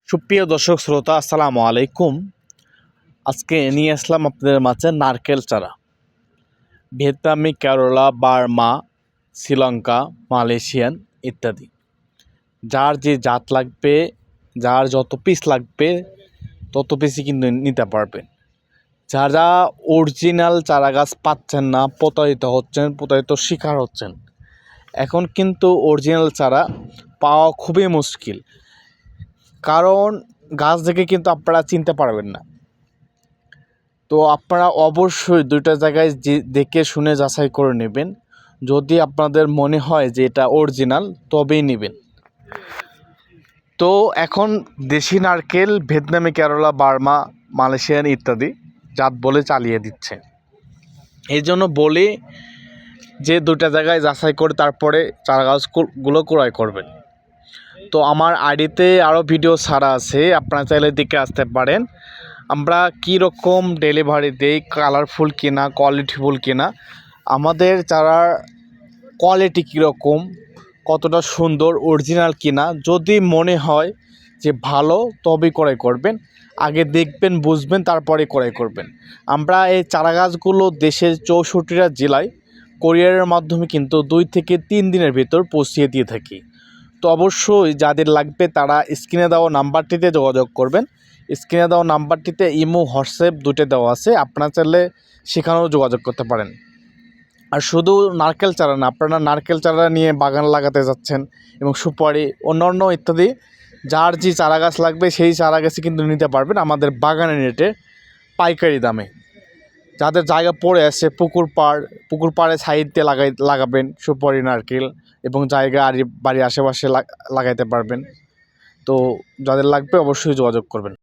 সুপ্রিয় দর্শক শ্রোতা, আসসালামু আলাইকুম। আজকে নিয়ে আসলাম আপনাদের মাঝে নারকেল চারা। ভিয়েতনামি, কেরালা, বার্মা, শ্রীলঙ্কা, মালয়েশিয়ান ইত্যাদি। যার যে জাত লাগবে, যার যত পিস লাগবে তত পিসই কিন্তু নিতে পারবেন। যারা অরিজিনাল চারা গাছ পাচ্ছেন না, প্রতারিত হচ্ছেন, প্রতারিত শিকার হচ্ছেন, এখন কিন্তু অরিজিনাল চারা পাওয়া খুবই মুশকিল। কারণ গাছ দেখে কিন্তু আপনারা চিনতে পারবেন না। তো আপনারা অবশ্যই দুইটা জায়গায় যে দেখে শুনে যাচাই করে নেবেন। যদি আপনাদের মনে হয় যে এটা অরিজিনাল, তবেই নেবেন। তো এখন দেশি নারকেল ভিয়েতনামি, কেরালা, বার্মা, মালয়েশিয়ান ইত্যাদি জাত বলে চালিয়ে দিচ্ছে। এই জন্য বলি যে দুইটা জায়গায় যাচাই করে তারপরে চারা গাছগুলো ক্রয় করবেন। তো আমার আইডিতে আরও ভিডিও ছাড়া আছে, আপনারা চাইলে দেখে আসতে পারেন। আমরা কী রকম ডেলিভারি দেই, কালারফুল কিনা, কোয়ালিটিফুল কিনা, আমাদের চারার কোয়ালিটি কীরকম, কতটা সুন্দর, অরিজিনাল কিনা, যদি মনে হয় যে ভালো তবেই ক্রয় করবেন। আগে দেখবেন, বুঝবেন, তারপরে ক্রয় করবেন। আমরা এই চারা গাছগুলো দেশের 64টা জেলায় কোরিয়ারের মাধ্যমে কিন্তু 2 থেকে 3 দিনের ভিতর পৌঁছিয়ে দিয়ে থাকি। তো অবশ্যই যাদের লাগবে তারা স্ক্রিনে দেওয়া নাম্বারটিতে যোগাযোগ করবেন। স্ক্রিনে দেওয়া নাম্বারটিতে ইমো, হোয়াটসঅ্যাপ দুটো দেওয়া আছে, আপনারা চাইলে সেখানেও যোগাযোগ করতে পারেন। আর শুধু নারকেল চারা না, আপনারা নারকেল চারা নিয়ে বাগান লাগাতে যাচ্ছেন এবং সুপারি, অন্যান্য ইত্যাদি, যার যে চারা গাছ লাগবে সেই চারা গাছই কিন্তু নিতে পারবেন আমাদের বাগানের রেটে, পাইকারি দামে। যাদের জায়গা পড়ে আছে পুকুর পাড়ে সাইডে লাগাবেন সুপারি, নারকেল, এবং জায়গা বাড়ির আশেপাশে লাগাইতে পারবেন। তো যাদের লাগবে অবশ্যই যোগাযোগ করবেন।